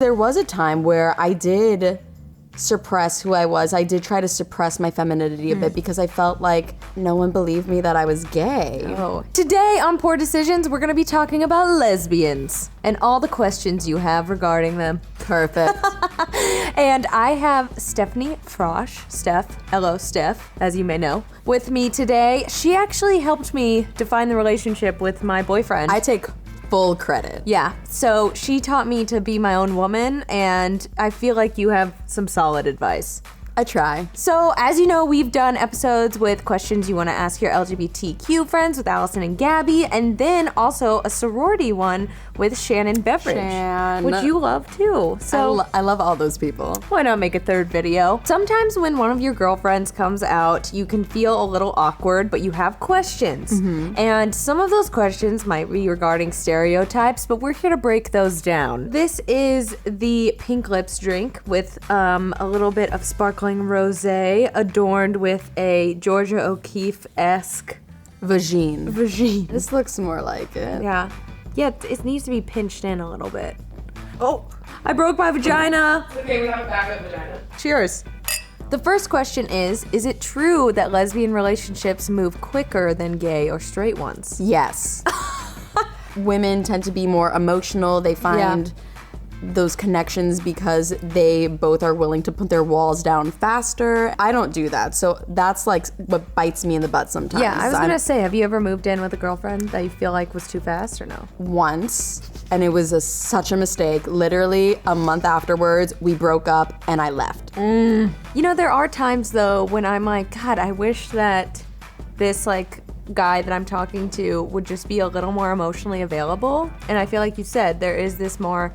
There was a time where I did suppress who I was. I did try to suppress my femininity a bit because I felt like no one believed me that I was gay. Oh. Today on Poor Decisions, we're going to be talking about lesbians and all the questions you have regarding them. Perfect. And I have Stephanie Frosch, ElloSteph, as you may know, with me today. She actually helped me define the relationship with my boyfriend. I take full credit. Yeah, so she taught me to be my own woman, and I feel like you have some solid advice. I try. So, as you know, we've done episodes with questions you want to ask your LGBTQ friends with Allison and Gabby, and then also a sorority one with Shannon Beveridge, which you love too. So I love all those people. Why not make a third video? Sometimes when one of your girlfriends comes out, you can feel a little awkward, but you have questions. And some of those questions might be regarding stereotypes, but we're here to break those down. This is the Pink Lips drink with a little bit of sparkling rosé adorned with a Georgia O'Keeffe-esque vagine. This looks more like it. Yeah, it needs to be pinched in a little bit. Oh, I broke my vagina. Okay, we have a backup vagina. Cheers. The first question is it true that lesbian relationships move quicker than gay or straight ones? Yes. Women tend to be more emotional. They find those connections because they both are willing to put their walls down faster. I don't do that, so that's like what bites me in the butt sometimes. Yeah, I was gonna say, have you ever moved in with a girlfriend that you feel like was too fast or no? Once, and it was such a mistake. Literally a month afterwards, we broke up and I left. You know, there are times though when I'm like, God, I wish that this guy that I'm talking to would just be a little more emotionally available. And I feel like you said, there is this more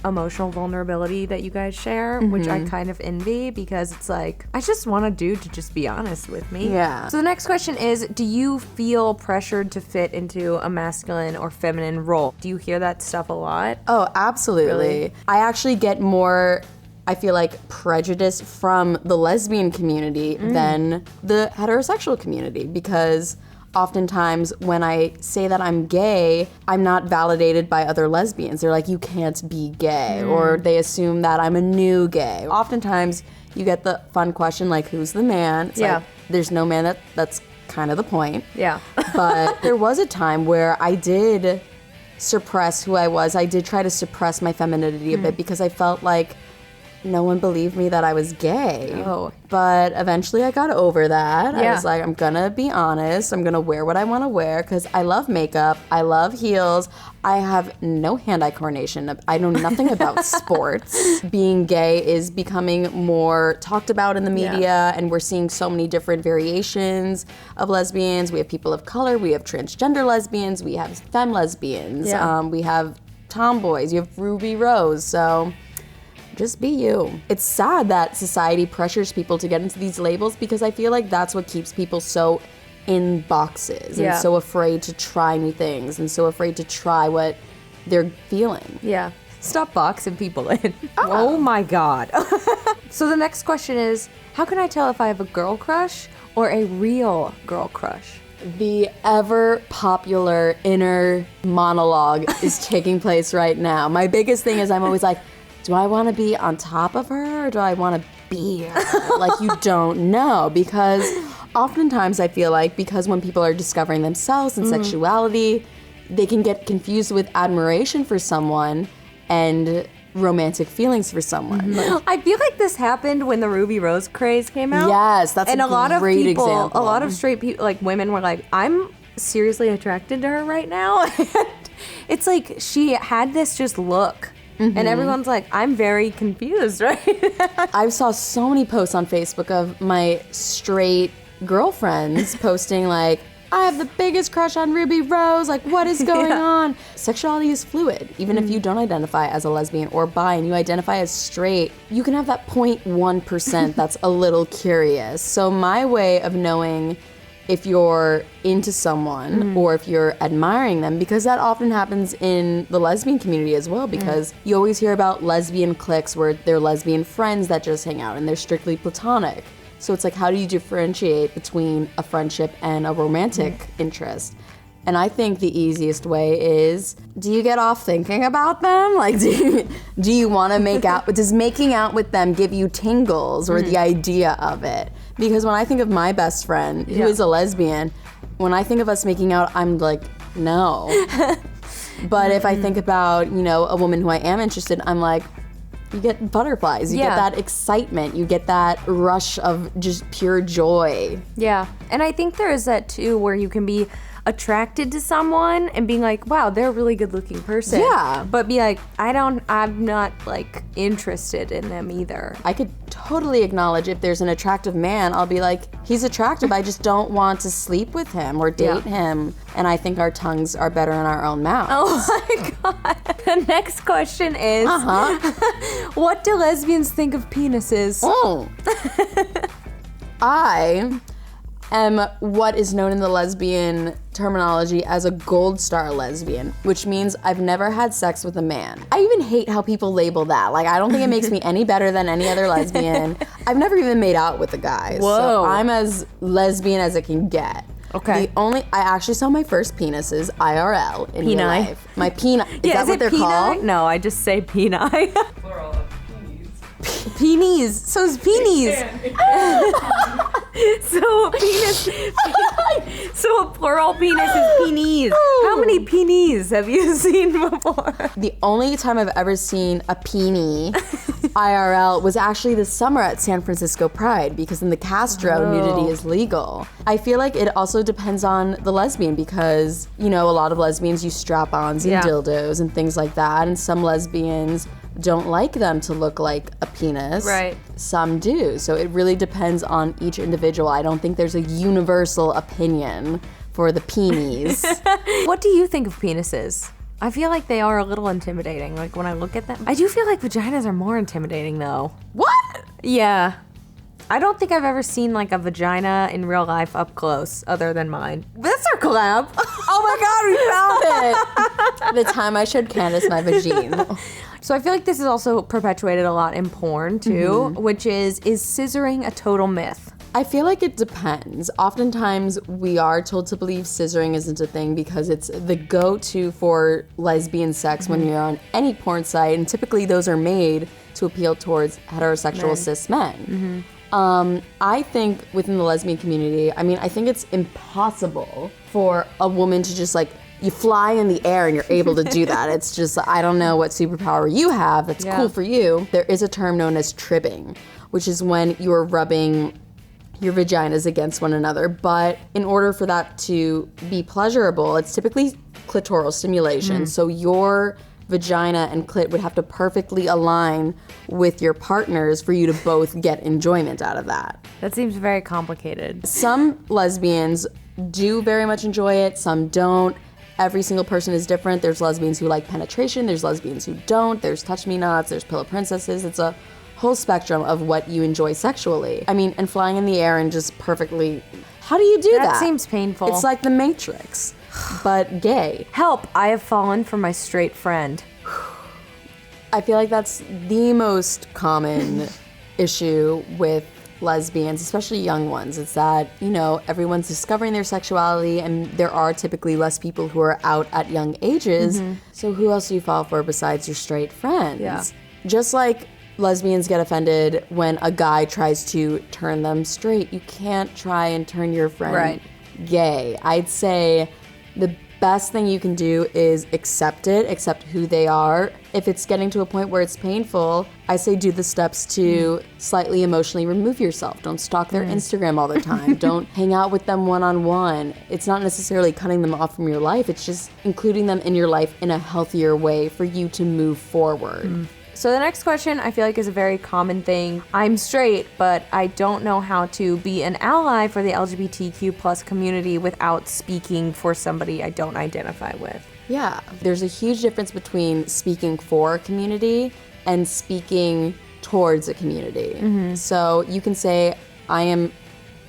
emotional vulnerability that you guys share, which I kind of envy because it's like, I just want a dude to just be honest with me. Yeah. So the next question is, do you feel pressured to fit into a masculine or feminine role? Do you hear that stuff a lot? Oh, absolutely. Really? I actually get more, I feel like, prejudice from the lesbian community than the heterosexual community because oftentimes when I say that I'm gay, I'm not validated by other lesbians. They're like, you can't be gay, or they assume that I'm a new gay. Oftentimes you get the fun question like, who's the man? It's like, there's no man. That's kind of the point. Yeah. But there was a time where I did suppress who I was. I did try to suppress my femininity a bit because I felt like no one believed me that I was gay. Oh. But eventually I got over that. Yeah. I was like, I'm gonna be honest. I'm gonna wear what I wanna wear because I love makeup. I love heels. I have no hand-eye coordination. I know nothing about sports. Being gay is becoming more talked about in the media, and we're seeing so many different variations of lesbians. We have people of color. We have transgender lesbians. We have femme lesbians. Yeah. We have tomboys. You have Ruby Rose. So just be you. It's sad that society pressures people to get into these labels because I feel like that's what keeps people so in boxes and so afraid to try new things and so afraid to try what they're feeling. Yeah. Stop boxing people in. Oh my God. So the next question is, how can I tell if I have a girl crush or a real girl crush? The ever popular inner monologue is taking place right now. My biggest thing is I'm always like, do I want to be on top of her or do I want to be her? Like, you don't know, because oftentimes I feel like because when people are discovering themselves and sexuality, they can get confused with admiration for someone and romantic feelings for someone. Like, I feel like this happened when the Ruby Rose craze came out. yes, that's and a a lot of great people, example. a lot of straight people, women were like, I'm seriously attracted to her right now. And it's like she had this just look. And everyone's like, I'm very confused, right? I saw so many posts on Facebook of my straight girlfriends posting like, I have the biggest crush on Ruby Rose, like what is going on? Sexuality is fluid. Even if you don't identify as a lesbian or bi and you identify as straight, you can have that 0.1% that's a little curious. So my way of knowing if you're into someone or if you're admiring them, because that often happens in the lesbian community as well, because you always hear about lesbian cliques where they're lesbian friends that just hang out and they're strictly platonic. So it's like, how do you differentiate between a friendship and a romantic interest? And I think the easiest way is, do you get off thinking about them? Like, do you want to make out? Does making out with them give you tingles or the idea of it? Because when I think of my best friend, who is a lesbian, when I think of us making out, I'm like, no. But if I think about, a woman who I am interested, I'm like, you get butterflies, you get that excitement, you get that rush of just pure joy. Yeah, and I think there is that too where you can be attracted to someone and being like, wow, they're a really good looking person. Yeah. But be like, I'm not like interested in them either. I could totally acknowledge if there's an attractive man, I'll be like, he's attractive, I just don't want to sleep with him or date him. And I think our tongues are better in our own mouths. Oh my God. The next question is, what do lesbians think of penises? Oh. I am what is known in the lesbian terminology as a gold star lesbian, which means I've never had sex with a man. I even hate how people label that. Like, I don't think it makes me any better than any other lesbian. I've never even made out with a guy. Whoa. So I'm as lesbian as it can get. Okay. I actually saw my first penises IRL in real life. My peni. Is that what they're called? No, I just say peni. Plural of penis. Penis. So it's penis. So penis. So a plural penis is penis. How many penis have you seen before? The only time I've ever seen a peenie IRL was actually this summer at San Francisco Pride, because in the Castro, nudity is legal. I feel like it also depends on the lesbian, because, a lot of lesbians use strap-ons and dildos and things like that, and some lesbians don't like them to look like a penis. Right. Some do. So it really depends on each individual. I don't think there's a universal opinion for the peenies. What do you think of penises? I feel like they are a little intimidating. Like when I look at them, I do feel like vaginas are more intimidating though. What? Yeah. I don't think I've ever seen like a vagina in real life up close other than mine. That's our collab. Oh my God, we found it. The time I showed Candace my vagine. So I feel like this is also perpetuated a lot in porn too, which is scissoring a total myth? I feel like it depends. Oftentimes we are told to believe scissoring isn't a thing because it's the go-to for lesbian sex when you're on any porn site, and typically those are made to appeal towards heterosexual cis men. I think within the lesbian community, I think it's impossible for a woman to just you fly in the air and you're able to do that. It's just, I don't know what superpower you have that's cool for you. There is a term known as tribbing, which is when you're rubbing your vaginas against one another. But in order for that to be pleasurable, it's typically clitoral stimulation. So your vagina and clit would have to perfectly align with your partners for you to both get enjoyment out of that. That seems very complicated. Some lesbians do very much enjoy it, some don't. Every single person is different. There's lesbians who like penetration, there's lesbians who don't, there's touch-me-nots, there's pillow princesses. It's a whole spectrum of what you enjoy sexually. And flying in the air and just perfectly, how do you do that? That seems painful. It's like the Matrix, but gay. Help, I have fallen for my straight friend. I feel like that's the most common issue with lesbians, especially young ones. It's that, everyone's discovering their sexuality, and there are typically less people who are out at young ages. So who else do you fall for besides your straight friends? Yeah. Just like lesbians get offended when a guy tries to turn them straight, you can't try and turn your friend gay. I'd say the best thing you can do is accept who they are. If it's getting to a point where it's painful, I say do the steps to slightly emotionally remove yourself. Don't stalk their Instagram all the time. Don't hang out with them one-on-one. It's not necessarily cutting them off from your life. It's just including them in your life in a healthier way for you to move forward. So the next question I feel like is a very common thing. I'm straight, but I don't know how to be an ally for the LGBTQ plus community without speaking for somebody I don't identify with. Yeah, there's a huge difference between speaking for a community and speaking towards a community. So you can say, I am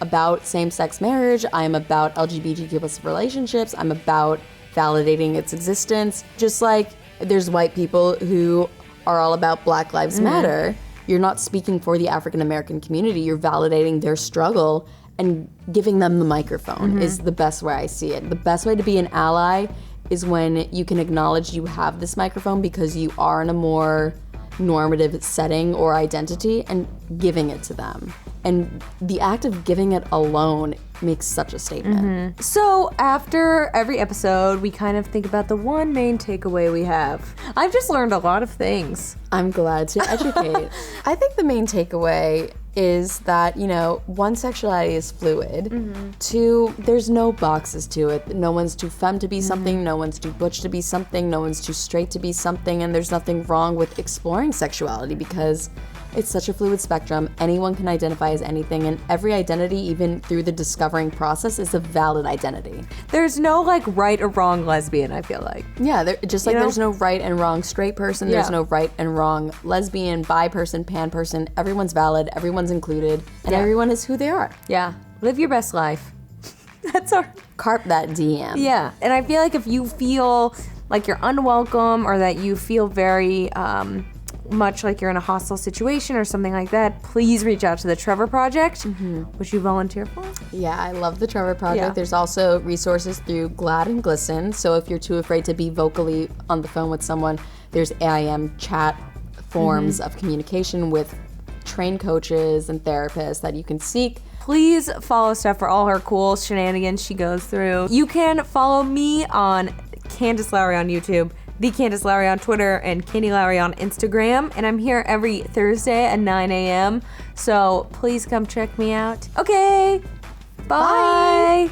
about same-sex marriage, I am about LGBTQ plus relationships, I'm about validating its existence. Just like there's white people who are all about Black Lives Matter. You're not speaking for the African American community, you're validating their struggle and giving them the microphone is the best way I see it. The best way to be an ally is when you can acknowledge you have this microphone because you are in a more normative setting or identity and giving it to them. And the act of giving it alone makes such a statement. So after every episode, we kind of think about the one main takeaway we have. I've just learned a lot of things. I'm glad to educate. I think the main takeaway is that, you know, one, sexuality is fluid. Two, there's no boxes to it. No one's too femme to be something, no one's too butch to be something, no one's too straight to be something, and there's nothing wrong with exploring sexuality because it's such a fluid spectrum. Anyone can identify as anything, and every identity, even through the discovering process, is a valid identity. There's no like right or wrong lesbian, I feel like. Yeah, just like You know? there's no right and wrong straight person, there's Yeah. no right and wrong lesbian, bi person, pan person. Everyone's valid, everyone's included, and Yeah. everyone is who they are. Yeah. Live your best life. That's our... Carp that DM. Yeah. And I feel like if you feel like you're unwelcome or that you feel very much like you're in a hostile situation or something like that, please reach out to the Trevor Project, which you volunteer for. Yeah, I love the Trevor Project. Yeah. There's also resources through Glad and Glisten. So if you're too afraid to be vocally on the phone with someone, there's AIM chat forms of communication with trained coaches and therapists that you can seek. Please follow Steph for all her cool shenanigans she goes through. You can follow me on Candace Lowry on YouTube, The Candace Lowry on Twitter, and Candy Lowry on Instagram. And I'm here every Thursday at 9 a.m. So please come check me out. Okay, bye.